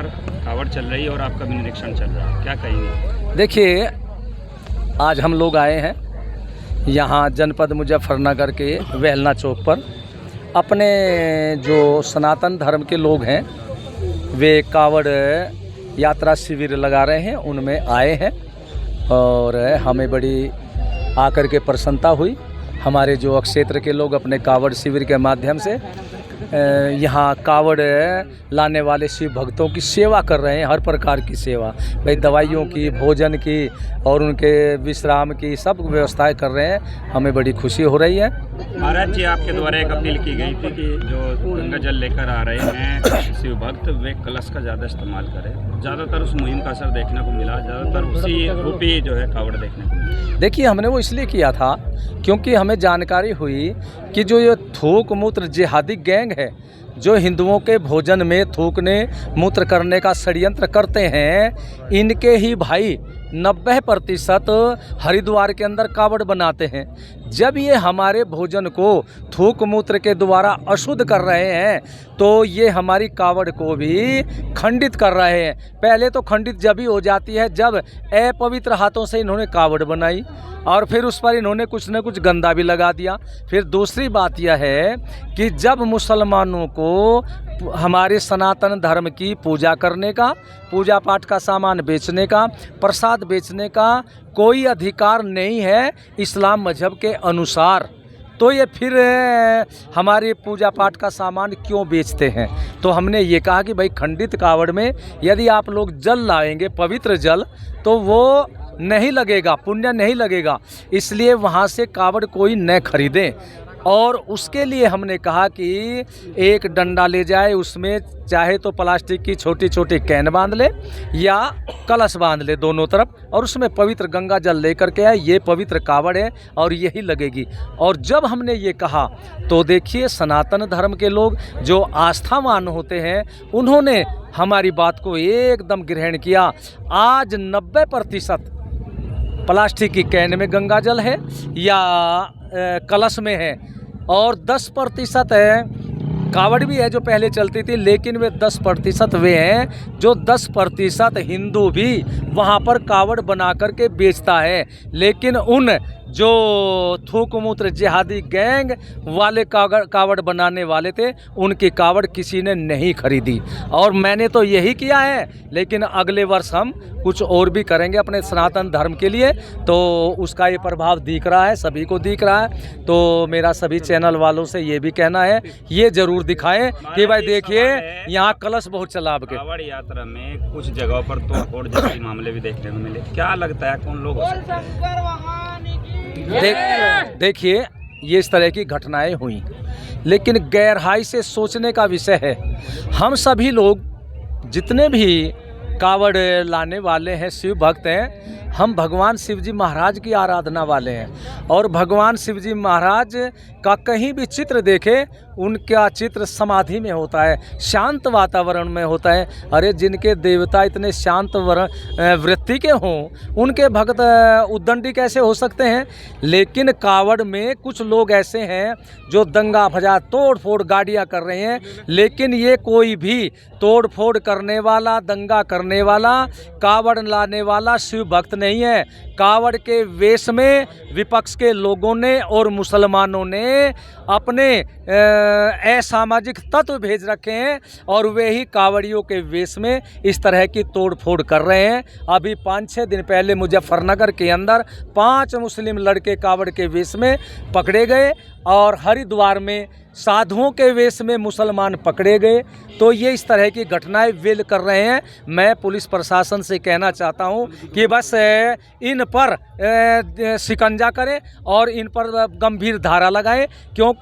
लगातार कावड़ चल रही है और आपका भी निरीक्षण चल रहा है, क्या कहेंगे? देखिए, आज हम लोग आए हैं यहाँ जनपद मुजफ्फरनगर के वेलना चौक पर। अपने जो सनातन धर्म के लोग हैं वे कावड़ यात्रा शिविर लगा रहे हैं, उनमें आए हैं और हमें बड़ी आकर के प्रसन्नता हुई। हमारे जो क्षेत्र के लोग अपने कावड़ शिविर के माध्यम से यहाँ कावड़ लाने वाले शिव भक्तों की सेवा कर रहे हैं, हर प्रकार की सेवा, भाई दवाइयों की, भोजन की और उनके विश्राम की सब व्यवस्थाएं कर रहे हैं। हमें बड़ी खुशी हो रही है। महाराज जी, आपके द्वारा एक अपील की गई थी कि जो गंगा जल लेकर आ रहे हैं शिव भक्त वे कलश का ज़्यादा इस्तेमाल करें। ज़्यादातर उस मुहिम का असर देखने को मिला, ज़्यादातर उसी रूपी जो है कावड़ देखने को मिला। देखिए, हमने वो इसलिए किया था क्योंकि हमें जानकारी हुई कि जो ये थूक मूत्र जिहादी गैंग है, जो हिंदुओं के भोजन में थूकने मूत्र करने का षड्यंत्र करते हैं, इनके ही भाई 90% हरिद्वार के अंदर कावड़ बनाते हैं। जब ये हमारे भोजन को थूक मूत्र के द्वारा अशुद्ध कर रहे हैं तो ये हमारी कावड़ को भी खंडित कर रहे हैं। पहले तो खंडित जब ही हो जाती है जब अपवित्र हाथों से इन्होंने कावड़ बनाई और फिर उस पर इन्होंने कुछ न कुछ गंदा भी लगा दिया। फिर दूसरी बात यह है कि जब मुसलमानों को हमारे सनातन धर्म की पूजा करने का, पूजा पाठ का सामान बेचने का, प्रसाद बेचने का कोई अधिकार नहीं है इस्लाम मजहब के अनुसार, तो ये फिर हमारे पूजा पाठ का सामान क्यों बेचते हैं? तो हमने ये कहा कि भाई खंडित कावड़ में यदि आप लोग जल लाएंगे, पवित्र जल, तो वो नहीं लगेगा, पुण्य नहीं लगेगा, इसलिए वहाँ से कावड़ कोई न खरीदें। और उसके लिए हमने कहा कि एक डंडा ले जाए, उसमें चाहे तो प्लास्टिक की छोटी छोटी कैन बांध ले या कलश बांध ले दोनों तरफ, और उसमें पवित्र गंगा जल लेकर के आए। ये पवित्र कावड़ है और यही लगेगी। और जब हमने ये कहा तो देखिए, सनातन धर्म के लोग जो आस्थावान होते हैं उन्होंने हमारी बात को एकदम ग्रहण किया। आज 90% प्लास्टिक की कैन में गंगा जल है या कलश में है, और 10% है कावड़ भी है जो पहले चलती थी, लेकिन वे 10% वे हैं जो 10% हिंदू भी वहाँ पर कावड़ बना कर के बेचता है। लेकिन उन जो थूक मूत्र जिहादी गैंग वाले कावड़ बनाने वाले थे, उनकी कावड़ किसी ने नहीं खरीदी। और मैंने तो यही किया है, लेकिन अगले वर्ष हम कुछ और भी करेंगे अपने सनातन धर्म के लिए, तो उसका ये प्रभाव दिख रहा है, सभी को दिख रहा है। तो मेरा सभी चैनल वालों से ये भी कहना है, ये ज़रूर दिखाएं कि भाई देखिए यहाँ कलश बहुत चला आपके। कावड़ यात्रा में कुछ जगहों पर तोड़फोड़ जैसे मामले भी देखने को मिले, क्या लगता है कौन लोग हो सकते हैं? देखिए, ये इस तरह की घटनाएं हुई, लेकिन गहराई से सोचने का विषय है। हम सभी लोग जितने भी कावड़ लाने वाले हैं, शिव भक्त हैं, हम भगवान शिवजी महाराज की आराधना वाले हैं। और भगवान शिवजी महाराज का कहीं भी चित्र देखें, उनका चित्र समाधि में होता है, शांत वातावरण में होता है। अरे जिनके देवता इतने शांत वृत्ति के हों, उनके भक्त उद्दंडी कैसे हो सकते हैं? लेकिन कावड़ में कुछ लोग ऐसे हैं जो दंगा फसाद, तोड़ फोड़ गाड़ियाँ कर रहे हैं, लेकिन ये कोई भी तोड़ फोड़ करने वाला, दंगा करने वाला, कावड़ लाने वाला शिव भक्त नहीं है। कावड़ के वेश में विपक्ष के लोगों ने और मुसलमानों ने अपने असामाजिक तत्व भेज रखे हैं और वे ही कावड़ियों के वेश में इस तरह की तोड़ फोड़ कर रहे हैं। अभी 5-6 दिन पहले मुजफ्फरनगर के अंदर 5 मुस्लिम लड़के कावड़ के वेश में पकड़े गए और हरिद्वार में साधुओं के वेश में मुसलमान पकड़े गए। तो ये इस तरह की घटनाएं वेल कर रहे हैं। मैं पुलिस प्रशासन से कहना चाहता हूं कि बस इन पर शिकंजा करें और इन पर गंभीर धारा लगाएं, क्योंकि